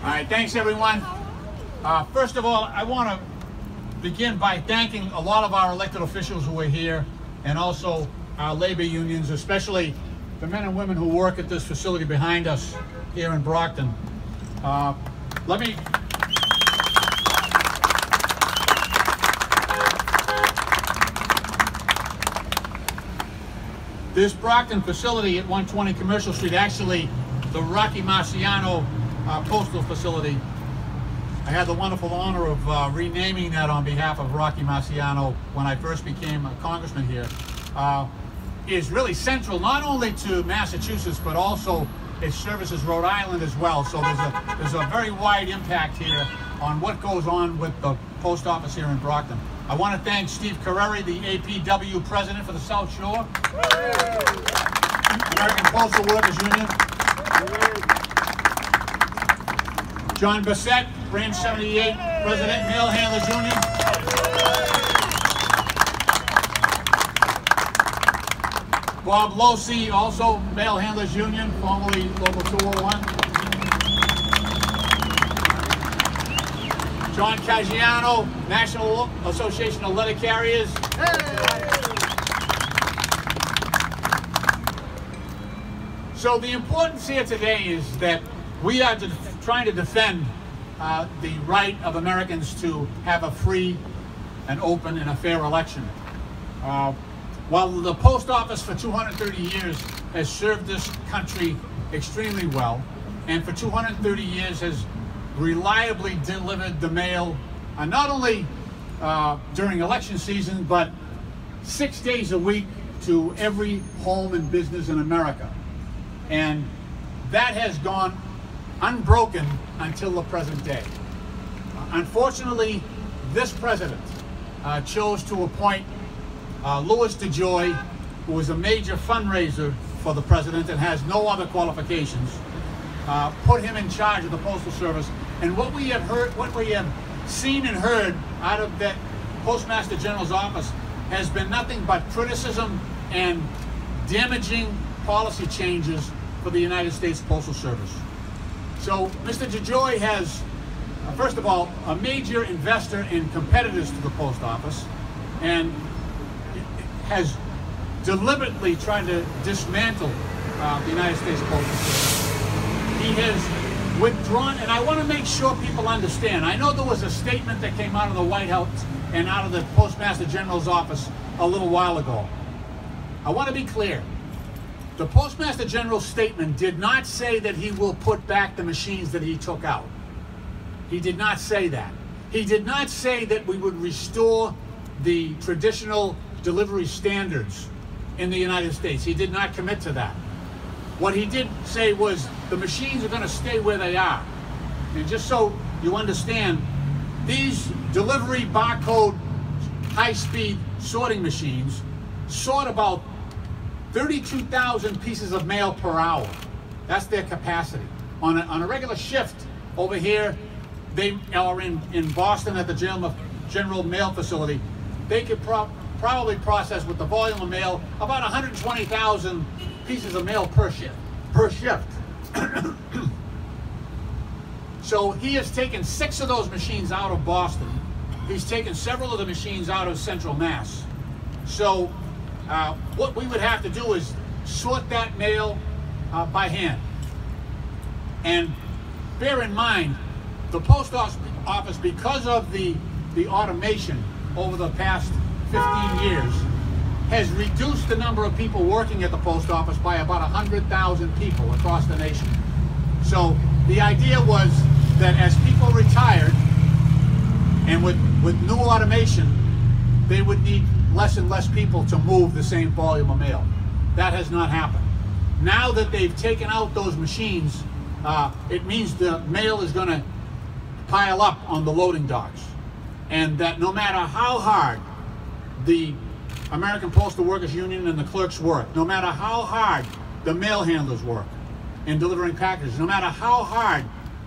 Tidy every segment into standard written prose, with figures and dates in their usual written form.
All right, thanks everyone. First of all, I want to begin by thanking a lot of our elected officials who are here, and also our labor unions, especially the men and women who work at this facility behind us here in Brockton. This Brockton facility at 120 Commercial Street, actually the Rocky Marciano Postal facility, I had the wonderful honor of renaming that on behalf of Rocky Marciano when I first became a congressman here, is really central not only to Massachusetts, but also it services Rhode Island as well. So there's a very wide impact here on what goes on with the post office here in Brockton. I want to thank Steve Carreri, the APW president for the South Shore, American Postal Workers Union, John Bassett, Branch 78 president, Mail Handlers Union, Bob Losey, also Mail Handlers Union, formerly Local 201. John Caggiano, National Association of Letter Carriers. So the importance here today is that we are trying to defend the right of Americans to have a free and open and a fair election. While the post office for 230 years has served this country extremely well, and for 230 years has reliably delivered the mail, not only during election season, but 6 days a week to every home and business in America. And that has gone unbroken until the present day. Unfortunately, this president chose to appoint Louis DeJoy, who was a major fundraiser for the president and has no other qualifications, put him in charge of the Postal Service. And what we have seen and heard out of the Postmaster General's office has been nothing but criticism and damaging policy changes for the United States Postal Service. So Mr. DeJoy has, first of all, a major investor in competitors to the post office, and has deliberately tried to dismantle the United States Postal Service. He has withdrawn, and I want to make sure people understand. I know there was a statement that came out of the White House and out of the Postmaster General's office a little while ago. I want to be clear. The Postmaster General's statement did not say that he will put back the machines that he took out. He did not say that. He did not say that we would restore the traditional delivery standards in the United States. He did not commit to that. What he did say was the machines are going to stay where they are. And just so you understand, these delivery barcode high-speed sorting machines sort about 32,000 pieces of mail per hour. That's their capacity. On a regular shift over here, they are in Boston at the General Mail Facility. They could probably process, with the volume of mail, about 120,000 pieces of mail per shift. So he has taken 6 of those machines out of Boston. He's taken several of the machines out of Central Mass. So what we would have to do is sort that mail by hand. And bear in mind, the post office, because of the automation over the past 15 years, has reduced the number of people working at the post office by about 100,000 people across the nation. So the idea was that as people retired, and with new automation, they would need less and less people to move the same volume of mail. That has not happened. Now that they've taken out those machines, it means the mail is going to pile up on the loading docks. And that no matter how hard the American Postal Workers Union and the clerks work, no matter how hard the mail handlers work in delivering packages, no matter how hard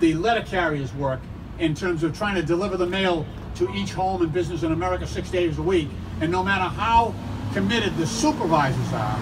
the letter carriers work in terms of trying to deliver the mail to each home and business in America 6 days a week, and no matter how committed the supervisors are,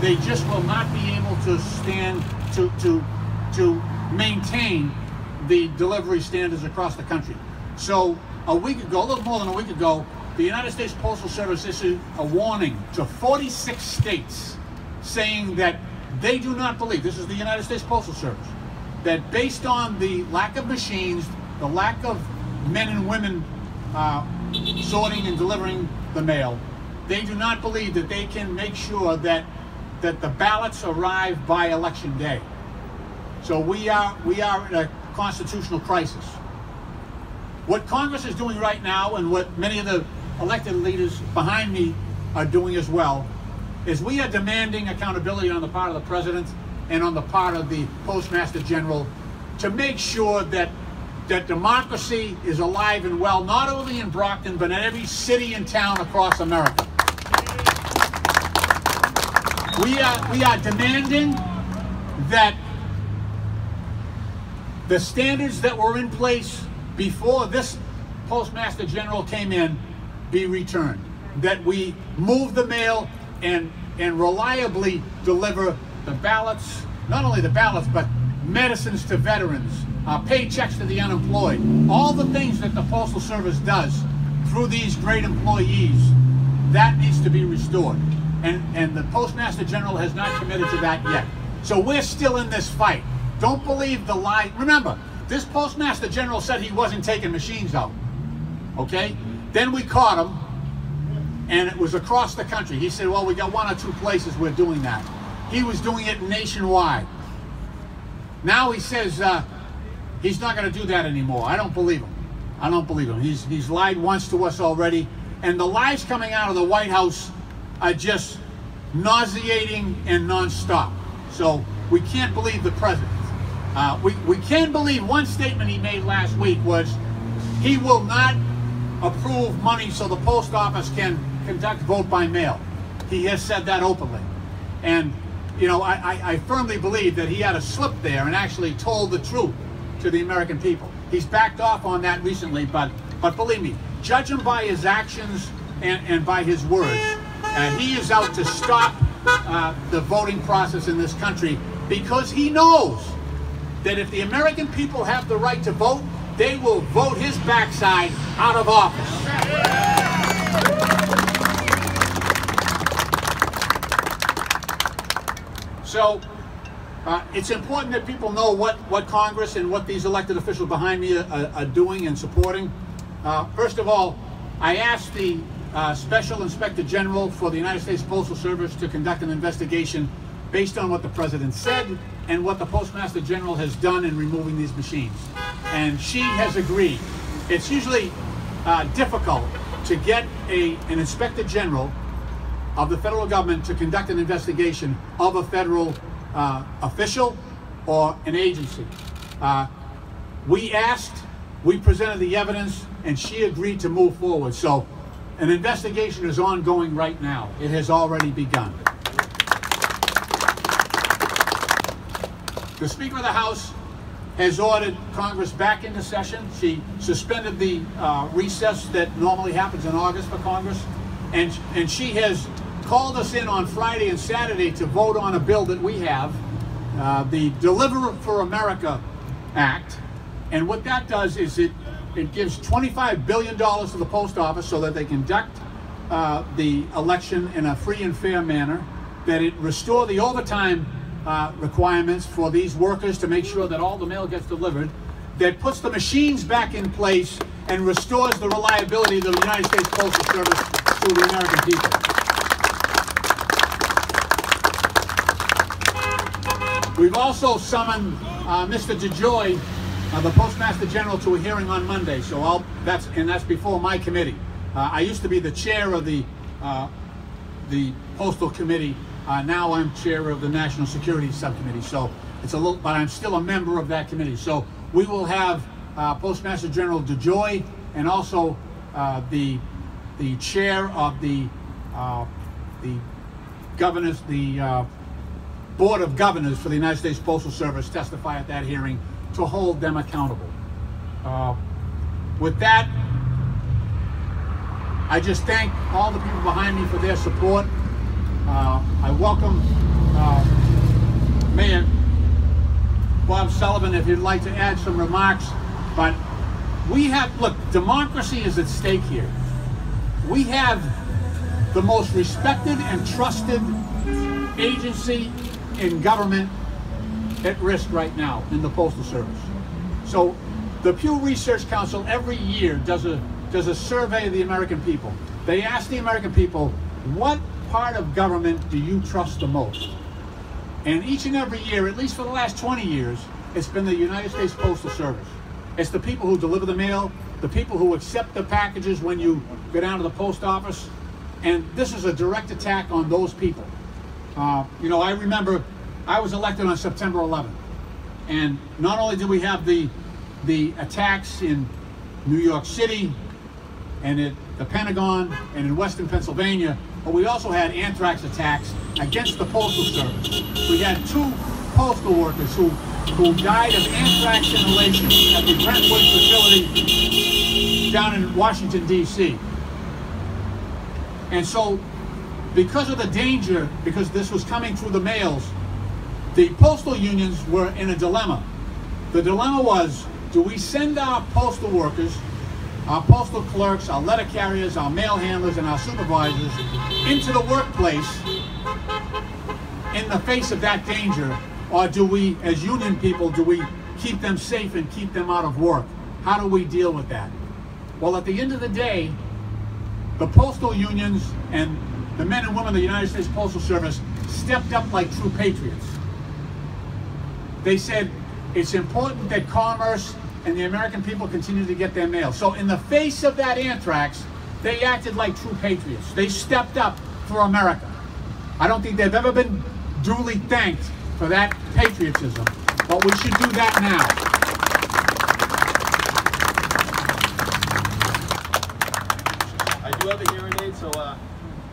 they just will not be able to stand to maintain the delivery standards across the country. So a week ago, a little more than a week ago, the United States Postal Service issued a warning to 46 states saying that they do not believe, this is the United States Postal Service, that based on the lack of machines, the lack of men and women sorting and delivering the mail, they do not believe that they can make sure that the ballots arrive by election day. So we are in a constitutional crisis. What Congress is doing right now, and what many of the elected leaders behind me are doing as well, is we are demanding accountability on the part of the President and on the part of the Postmaster General to make sure that democracy is alive and well, not only in Brockton, but in every city and town across America. We are demanding that the standards that were in place before this Postmaster General came in be returned. That we move the mail and reliably deliver the ballots, not only the ballots, but medicines to veterans, paychecks to the unemployed, all the things that the Postal Service does through these great employees, that needs to be restored. And the Postmaster General has not committed to that yet. So we're still in this fight. Don't believe the lie. Remember, this Postmaster General said he wasn't taking machines out, okay? Then we caught him, and it was across the country. He said, well, we got one or two places we're doing that. He was doing it nationwide. Now he says he's not going to do that anymore. I don't believe him. I don't believe him. He's lied once to us already, and the lies coming out of the White House are just nauseating and nonstop. So we can't believe the President. We can believe one statement he made last week was he will not approve money so the post office can conduct vote by mail. He has said that openly. And, you know, I firmly believe that he had a slip there and actually told the truth to the American people. He's backed off on that recently, but believe me, judge him by his actions and by his words. He is out to stop the voting process in this country because he knows that if the American people have the right to vote, they will vote his backside out of office. So it's important that people know what Congress and what these elected officials behind me are doing and supporting. First of all, I asked the Special Inspector General for the United States Postal Service to conduct an investigation based on what the President said and what the Postmaster General has done in removing these machines. And she has agreed. It's usually difficult to get an Inspector General of the federal government to conduct an investigation of a federal official or an agency. We asked, we presented the evidence, and she agreed to move forward. So an investigation is ongoing right now. It has already begun. The Speaker of the House has ordered Congress back into session. She suspended the recess that normally happens in August for Congress, and she has called us in on Friday and Saturday to vote on a bill that we have, the Deliver for America Act. And what that does is it gives $25 billion to the post office so that they conduct the election in a free and fair manner, that it restore the overtime requirements for these workers to make sure that all the mail gets delivered, that puts the machines back in place and restores the reliability of the United States Postal Service to the American people. We've also summoned Mr. DeJoy, the Postmaster General, to a hearing on Monday. So that's before my committee. I used to be the chair of the Postal Committee. Now I'm chair of the National Security Subcommittee. So it's a little, but I'm still a member of that committee. So we will have Postmaster General DeJoy and also the chair of the governors, the Board of Governors for the United States Postal Service testify at that hearing to hold them accountable. With that, I just thank all the people behind me for their support. I welcome Mayor Bob Sullivan if you'd like to add some remarks. But we have, look, democracy is at stake here. We have the most respected and trusted agency in government at risk right now in the Postal Service. So the Pew Research Council every year does a survey of the American people. They ask the American people, what part of government do you trust the most? And each and every year, at least for the last 20 years, it's been the United States Postal Service. It's the people who deliver the mail, the people who accept the packages when you go down to the post office. And this is a direct attack on those people. You know, I remember I was elected on September 11th. And not only did we have the attacks in New York City and at the Pentagon and in Western Pennsylvania, but we also had anthrax attacks against the Postal Service. We had 2 postal workers who died of anthrax inhalation at the Brentwood facility down in Washington, D.C. And so, because of the danger, because this was coming through the mails, the postal unions were in a dilemma. The dilemma was, do we send our postal workers, our postal clerks, our letter carriers, our mail handlers, and our supervisors into the workplace in the face of that danger, or do we, as union people, do we keep them safe and keep them out of work? How do we deal with that? Well, at the end of the day, the postal unions and the men and women of the United States Postal Service stepped up like true patriots. They said, it's important that commerce and the American people continue to get their mail. So in the face of that anthrax, they acted like true patriots. They stepped up for America. I don't think they've ever been duly thanked for that patriotism, but we should do that now. I do have a hearing aid, so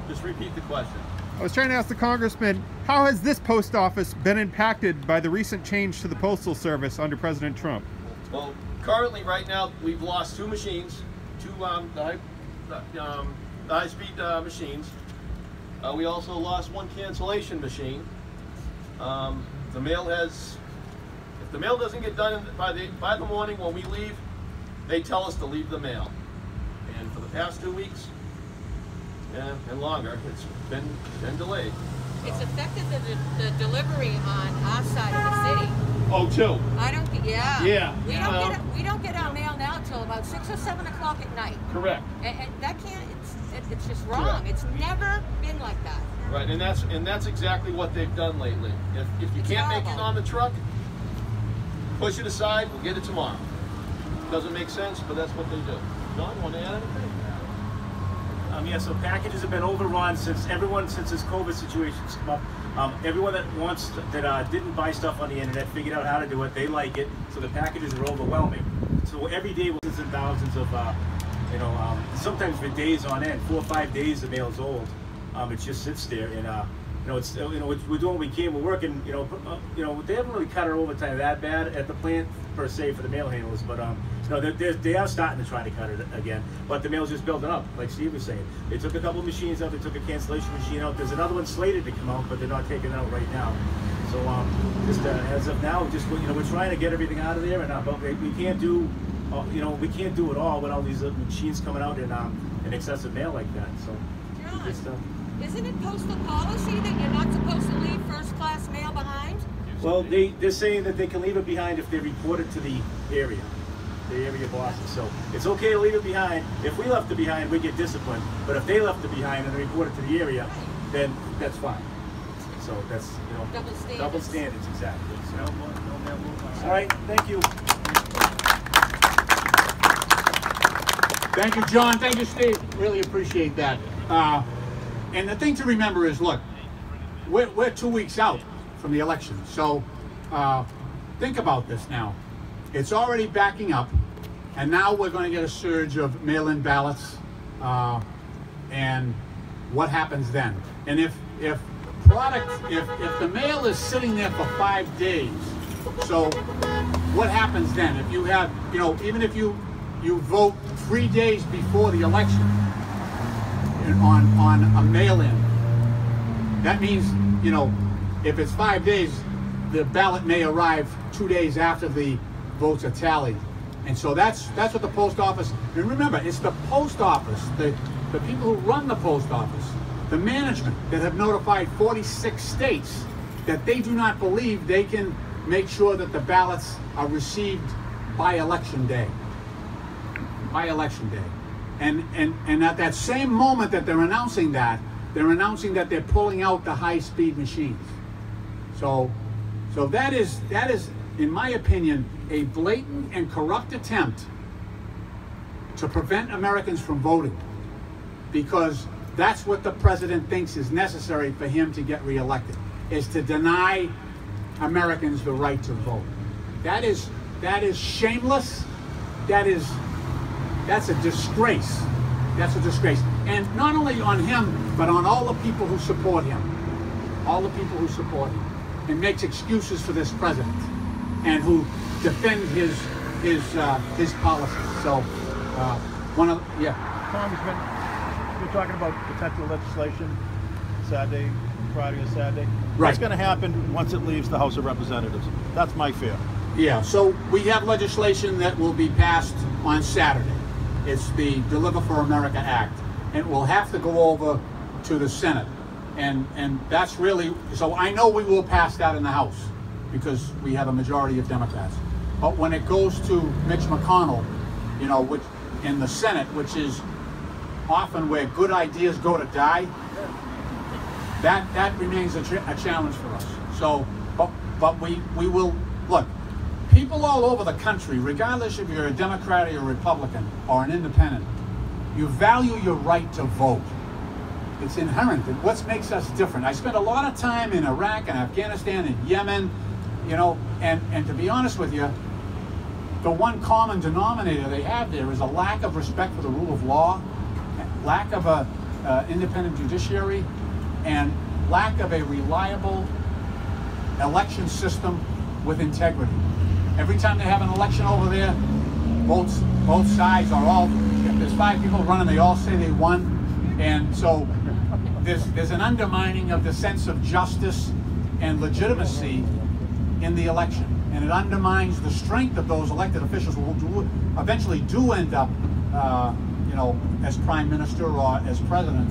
just repeat the question. I was trying to ask the Congressman, how has this post office been impacted by the recent change to the Postal Service under President Trump? Well, currently, right now, we've lost 2 machines, 2 high-speed machines. We also lost 1 cancellation machine. The mail has, if the mail doesn't get done by the morning when we leave, they tell us to leave the mail. And for the past 2 weeks, and longer, it's been delayed. It's affected the delivery on our side of the city. Oh, too. I don't get, yeah. Yeah. We don't get our mail now till about 6 or 7 o'clock at night. Correct. And that can't, it's just wrong. Correct. It's never been like that. Right, and that's exactly what they've done lately. If you It's can't horrible. make it on the truck, push it aside, we'll get it tomorrow. Doesn't make sense, but that's what they do. Don, want to add anything? Yeah, so packages have been overrun since this COVID situation's come up. Everyone that didn't buy stuff on the internet figured out how to do it. They like it, so the packages are overwhelming. So every day, thousands and thousands of, sometimes for days on end, 4 or 5 days the mail's old. It just sits there, and we're doing what we can. We're working, they haven't really cut our overtime that bad at the plant per se for the mail handlers, but they are starting to try to cut it again. But the mail's just building up, like Steve was saying. They took a couple of machines out. They took a cancellation machine out. There's another one slated to come out, but they're not taking it out right now. So as of now, we're trying to get everything out of there, and but we can't do, we can't do it all with all these machines coming out in excessive mail like that. So. John, isn't it postal policy that you're not supposed to leave first-class mail behind? Well, they're saying that they can leave it behind if they report it to the area bosses. So it's okay to leave it behind. If we left it behind, we get disciplined. But if they left it behind and they report it to the area, then that's fine. So that's double standards exactly. So, all right, thank you. Thank you, John. Thank you, Steve. Really appreciate that. And the thing to remember is, look, we're 2 weeks out from the election. So think about this now. It's already backing up, and now we're going to get a surge of mail-in ballots. And what happens then? And if the mail is sitting there for 5 days, so what happens then? If you have, even if you vote 3 days before the election on a mail-in, that means, if it's 5 days, the ballot may arrive 2 days after the votes are tallied. And so that's what the post office, and remember, it's the post office, the people who run the post office, the management that have notified 46 states that they do not believe they can make sure that the ballots are received by election day. By election day. And at that same moment that they're announcing that, they're pulling out the high-speed machines. So that is, in my opinion, a blatant and corrupt attempt to prevent Americans from voting, because that's what the president thinks is necessary for him to get reelected, is to deny Americans the right to vote. That is shameless. That's a disgrace. That's a disgrace. And not only on him, but on all the people who support him. All the people who support him. And makes excuses for this president, and who defend his policies. So, Congressman, you're talking about potential legislation Saturday, Friday or Saturday. Right. What's going to happen once it leaves the House of Representatives? That's my fear. Yeah, so we have legislation that will be passed on Saturday. It's the Deliver for America Act, and we'll have to go over to the Senate. And that's really, so I know we will pass that in the House because we have a majority of Democrats. But when it goes to Mitch McConnell, you know, which in the Senate, which is often where good ideas go to die, that remains a challenge for us. So, but we will, look, people all over the country, regardless if you're a Democrat or a Republican or an independent, you value your right to vote. It's inherent in what makes us different. I spent a lot of time in Iraq and Afghanistan and Yemen, you know, and to be honest with you, the one common denominator they have there is a lack of respect for the rule of law, lack of a independent judiciary, and lack of a reliable election system with integrity. Every time they have an election over there, both sides are all, if there's 5 people running, they all say they won. And so there's an undermining of the sense of justice and legitimacy in the election. And it undermines the strength of those elected officials who eventually do end up, you know, as prime minister or as president.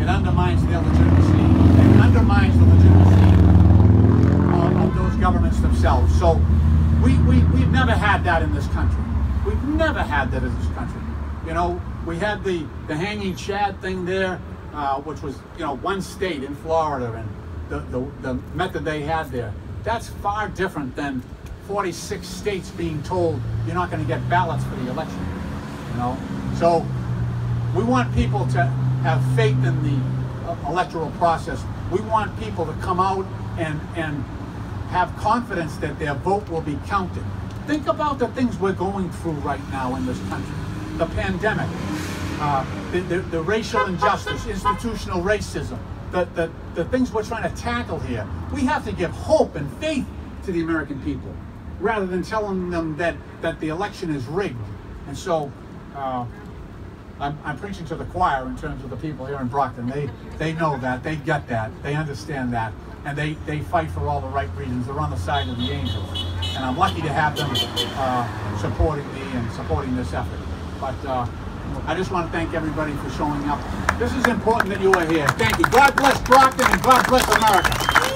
It undermines their legitimacy, and it undermines the legitimacy of those governments themselves. So we've never had that in this country. We've never had that in this country. You know, we had the hanging Chad thing there, which was, you know, one state in Florida, and the method they had there. That's far different than 46 states being told you're not going to get ballots for the election. You know, so we want people to have faith in the electoral process. We want people to come out and have confidence that their vote will be counted. Think about the things we're going through right now in this country. The pandemic, the racial injustice, institutional racism, the things we're trying to tackle here. We have to give hope and faith to the American people, rather than telling them that the election is rigged. And so I'm preaching to the choir in terms of the people here in Brockton. They know that, they get that, they understand that, and they fight for all the right reasons. They're on the side of the angels, and I'm lucky to have them supporting me and supporting this effort. But I just want to thank everybody for showing up. This is important that you are here. Thank you. God bless Brockton and God bless America.